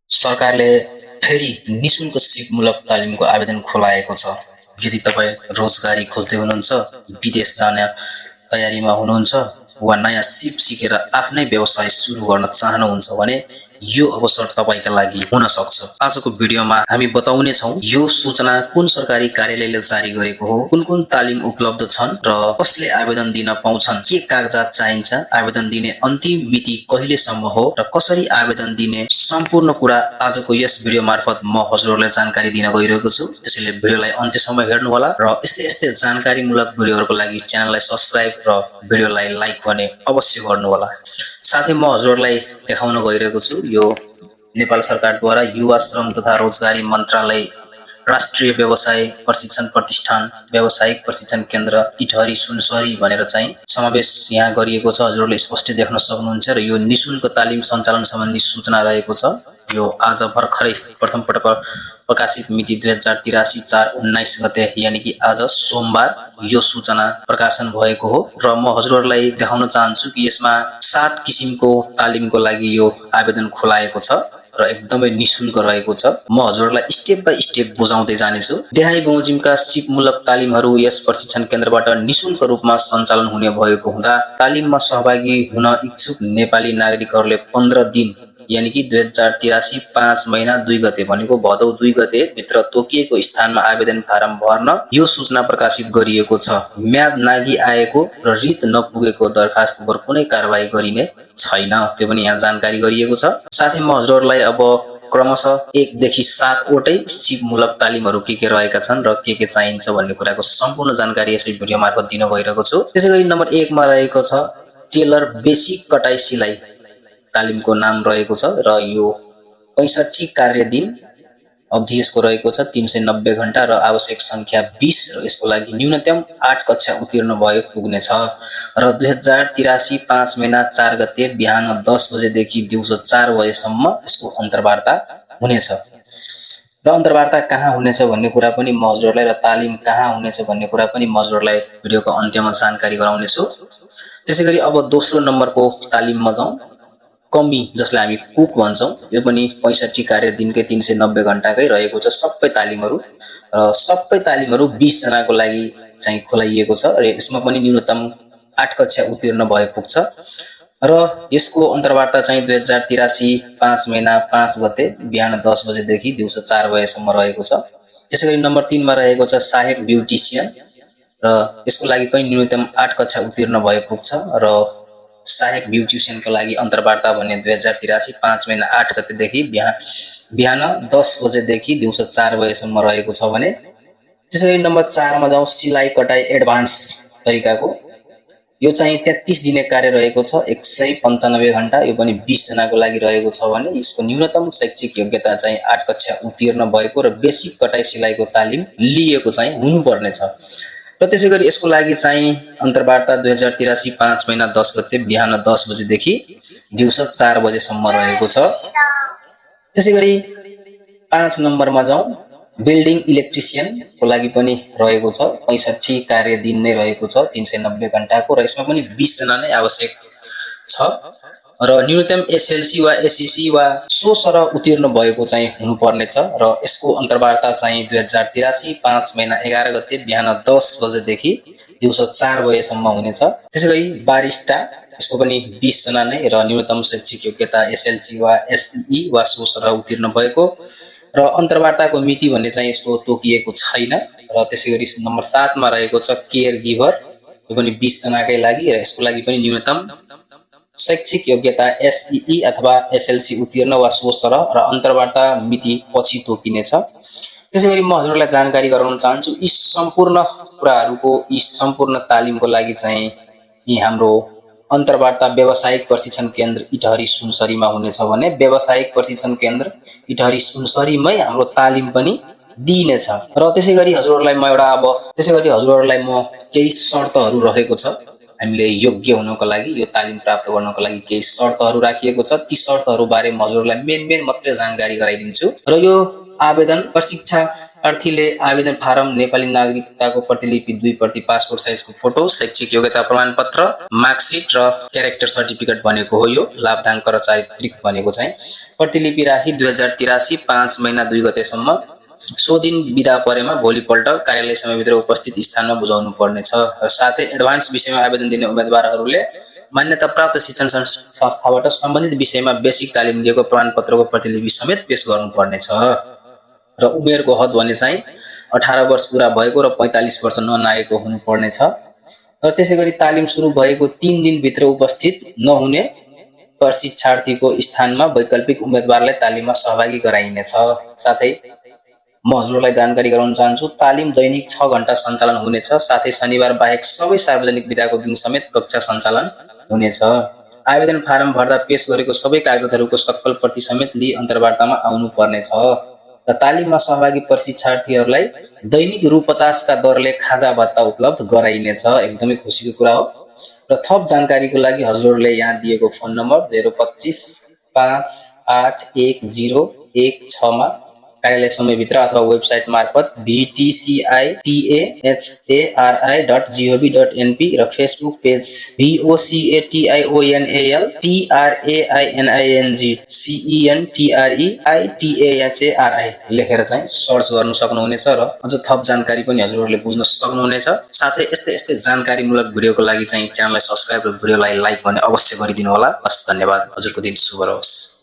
सरकारले फेरि निशुल्क सिपमूलक तालिमको आवेदन खोलाएको छ। यदि तपाईँ रोजगारी खोज्दै हुनुहुन्छ, विदेश जान तयारीमा हुनुहुन्छ वा नयाँ सिप सिकेर आफ्नै व्यवसाय सुरु गर्न चाहनुहुन्छ भने यो अवसर तपाईका लागि हुन सक्छ। आजको भिडियोमा हामी बताउने छौं यो सूचना कुन सरकारी कार्यालयले जारी गरेको हो, कुन तालिम उपलब्ध छन् र कसले आवेदन दिन पाउँछन्, के कागजात चाहिन्छ, आवेदन दिने अन्तिम मिति कहिलेसम्म हो र कसरी आवेदन दिने सम्पूर्ण कुरा आजको यस भिडियो मार्फत म हजुरहरुलाई जानकारी दिन गइरहेको छु। त्यसैले भिडियोलाई अन्त्यसम्म हेर्नु होला र यस्तै जानकारीमूलक भिडियोहरुको लागि च्यानललाई सब्स्क्राइब र भिडियोलाई लाइक भने अवश्य गर्नु होला। साथै म हजुरहरुलाई देखाउन गइरहेको छु यो नेपाल सरकारद्वारा युवा श्रम तथा रोजगारी मन्त्रालय राष्ट्रिय व्यवसाय प्रशिक्षण प्रतिष्ठान व्यावसायिक प्रशिक्षण केन्द्र इटहरी सुनसरी भनेर चाहिँ समावेश यहाँ गरिएको छ। हजुरले स्पष्ट देख्न सक्नुहुन्छ र यो निशुल्क तालिम सञ्चालन सम्बन्धी सूचना रहेको छ। यो आज भर्खरै प्रथम पटक प्रकाशित मिति 2083/4/19 गते यानी कि आज सोमबार यो सूचना प्रकाशन भएको हो र म हजुरहरुलाई देखाउन चाहन्छु कि यसमा 7 किसिमको तालिमको लागि यो आवेदन खोलाएको छ र एकदमै निशुल्क रहेको छ। म हजुरहरुलाई स्टेप बाइ स्टेप बुझाउँदै जानेछु। देहाई बमोजिमका सिपमूलक तालिमहरू यस प्रशिक्षण केन्द्रबाट निशुल्क रूपमा सञ्चालन हुने भएको हुँदा तालिममा सहभागी हुन इच्छुक नेपाली नागरिकहरूले 15 दिन यानी कि 2083 5 महिना 2 गते भनेको भदौ 2 गते भित्र तोकिएको स्थानमा आवेदन फारम भर्न यो सूचना प्रकाशित गरिएको छ। म्याद नागी आएको र रित नपुगेको दरखास्त पर कुनै कारबाही गरिने छैन, त्यो पनि यहाँ जानकारी गरिएको छ। साथै म हजुरहरुलाई अब क्रमशः 1 देखि 7 वटै सिपमूलक तालिमहरू के रहेका छन् र के चाहिन्छ भन्ने कुराको सम्पूर्ण जानकारी यसै भिडियो मार्फत दिन गइरहेको छु। त्यसैगरी नम्बर 1 मा रहेको छ टेलर बेसिक कटाई सिलाई तालिमको नाम रहेको छ र यो 65 कार्य दिन अवधि यसको रहेको छ, 390 घण्टा र आवश्यक संख्या 20 र यसको लागि न्यूनतम 8 कक्षा उत्तीर्ण भए पुग्ने छ र 2083 5 महिना 4 गते बिहान 10 बजेदेखि दिउँसो 4 बजेसम्म यसको अन्तर्वार्ता हुनेछ। र अन्तर्वार्ता कहाँ हुनेछ भन्ने कुरा पनि म हजुरहरुलाई र तालिम कहाँ हुनेछ भन्ने कुरा पनि म हजुरहरुलाई भिडियोको अन्त्यमा जानकारी गराउने छु। त्यसैगरी अब दोस्रो नम्बरको तालिममा जाउँ। कमी जसलाई हामी कुक भन्छौं, यो पनि 65 कार्य दिनकै 390 घण्टाकै रहेको छ सबै तालिमहरू र सबै तालिमहरू 20 जनाको लागि चाहिँ खोलाइएको छ र यसमा पनि न्यूनतम 8 कक्षा उत्तीर्ण भए पुग्छ र यसको अन्तर्वार्ता चाहिँ 2083 5 महिना 5 गते बिहान 10 बजेदेखि दिउँसो 4 बजेसम्म रहेको छ। त्यसैगरी नम्बर 3 मा रहेको छ सहायक ब्युटिसियन र यसको लागि पनि न्यूनतम 8 कक्षा उत्तीर्ण भए पुग्छ र सहायक ब्युटिसियनको लागि अन्तर्वार्ता भन्ने 2083 5 महिना 8 गतेदेखि बिहान 10 बजेदेखि दिउँसो 4 बजेसम्म रहेको छ भने त्यसैगरी नम्बर 4 मा जाउँ सिलाई कटाई एडभान्स तरिकाको। यो चाहिँ 33 दिने कार्य रहेको छ, 195 घण्टा, यो पनि 20 जनाको लागि रहेको छ भने यसको न्यूनतम शैक्षिक योग्यता चाहिँ 8 कक्षा उत्तीर्ण भएको र बेसिक कटाई सिलाइको तालिम लिएको चाहिँ हुनुपर्ने छ र त्यसैगरी यसको लागि चाहिँ अन्तर्वार्ता 2083 5 महिना 10 गते बिहान 10 बजेदेखि दिउँसो 4 बजेसम्म रहेको छ। त्यसैगरी 5 नम्बरमा जाउँ। बिल्डिङ इलेक्ट्रिसियनको लागि पनि रहेको छ, 65 कार्य दिन नै रहेको छ, 390 घण्टाको र यसमा पनि 20 जना नै आवश्यक छ र न्यूनतम एसएलसी वा एसएससी वा सो सरह उत्तीर्ण भएको चाहिँ हुनुपर्ने छ र यसको अन्तर्वार्ता चाहिँ 2083 5 महिना 11 गते बिहान 10 बजेदेखि दिउँसो 4 बजेसम्म हुनेछ। त्यसैगरी बारिस्टा यसको पनि 20 जना नै र न्यूनतम शैक्षिक योग्यता एसएलसी वा एसई वा सो सरह उत्तीर्ण भएको र अन्तर्वार्ताको मिति भन्ने चाहिँ यसको तोकिएको छैन र त्यसैगरी नम्बर 7 मा रहेको छ केयर गिभर, यो पनि 20 जनाकै लागि र यसको लागि पनि न्यूनतम शैक्षिक योग्यता एसई अथवा एसएलसी उत्तीर्ण वा सो सरह र अन्तर्वार्ता मिति पछि तोकिनेछ। त्यसैगरी म हजुरहरुलाई जानकारी गराउन चाहन्छु यी सम्पूर्ण कुराहरुको यी सम्पूर्ण तालिमको लागि चाहिँ यी हाम्रो अन्तर्वार्ता व्यावसायिक प्रशिक्षण केन्द्र इटहरी सुनसरीमा हुनेछ भने व्यावसायिक प्रशिक्षण केन्द्र इटहरी सुनसरीमै हाम्रो तालिम पनि दिइनेछ र त्यसैगरी हजुरहरुलाई म केही शर्तहरू रहेको छ हामीले योग्य हुनको लागि यो तालिम प्राप्त गर्नको लागि केही शर्तहरू राखिएको छ। ती शर्तहरू बारे म हजुरहरुलाई मेन मात्रै जानकारी गराइदिन्छु र यो आवेदन प्रशिक्षण अर्थीले आवेदन फारम, नेपाली नागरिकताको प्रतिलिपि 2 प्रति, पासपोर्ट साइजको फोटो, शैक्षिक योग्यता प्रमाणपत्र, मार्कसिट र क्यारेक्टर सर्टिफिकेट बनेको हो। यो लाभदान कर्मचारी बनेको चाहिँ प्रतिलिपि राखी 2083 5 महिना 2 गतेसम्म सो दिन बिदा परेमा भोलिपल्ट कार्यालय समयभित्र उपस्थित स्थानमा बुझाउनु पर्नेछ। र साथै एडभान्स विषयमा आवेदन दिने उम्मेदवारहरूले मान्यता प्राप्त शिक्षण संस्थाबाट सम्बन्धित विषयमा बेसिक तालिम दिएको प्रमाणपत्रको प्रतिलिपि समेत पेश गर्नुपर्नेछ। र उमेरको हद भने चाहिँ 18 वर्ष पुरा भएको र 45 वर्ष ननागेको हुनुपर्नेछ। र त्यसैगरी तालिम सुरु भएको 3 दिनभित्र उपस्थित नहुने प्रशिक्षार्थीको स्थानमा वैकल्पिक उम्मेदवारलाई तालिममा सहभागी गराइनेछ। साथै म हजुरलाई जानकारी गराउन चाहन्छु, तालिम दैनिक 6 घण्टा सञ्चालन हुनेछ। साथै शनिबार बाहेक सबै सार्वजनिक बिदाको दिन समेत कक्षा सञ्चालन हुनेछ। आवेदन फारम भर्दा पेश गरेको सबै कागजातहरूको सक्कल प्रति समेत लिई अन्तर्वार्तामा आउनु पर्नेछ। र तालिममा सहभागी प्रशिक्षार्थीहरूलाई दैनिक रु 50 का दरले खाजा भत्ता उपलब्ध गराइनेछ। एकदमै खुसीको कुरा हो। र थप जानकारीको लागि हजुरहरूले यहाँ दिएको फोन नम्बर 025 581016 मा कार्यालय समयभित्र अथवा वेबसाइट मार्फत vtcitashari.gov.np र फेसबुक पेज VOCATIONALTRAINGCENTREITAHARI लेखेर चाहिँ सर्च गर्नु सक्नुहुनेछ र अझ थप जानकारी पनि हजुरहरूले बुझ्न सक्नुहुनेछ। साथै यस्तै जानकारीमूलक भिडियोको लागि चाहिँ च्यानललाई सब्स्क्राइब र भिडियोलाई लाइक भने अवश्य गरिदिनु होला। हस्, धन्यवाद। हजुरको दिन शुभ रहोस्।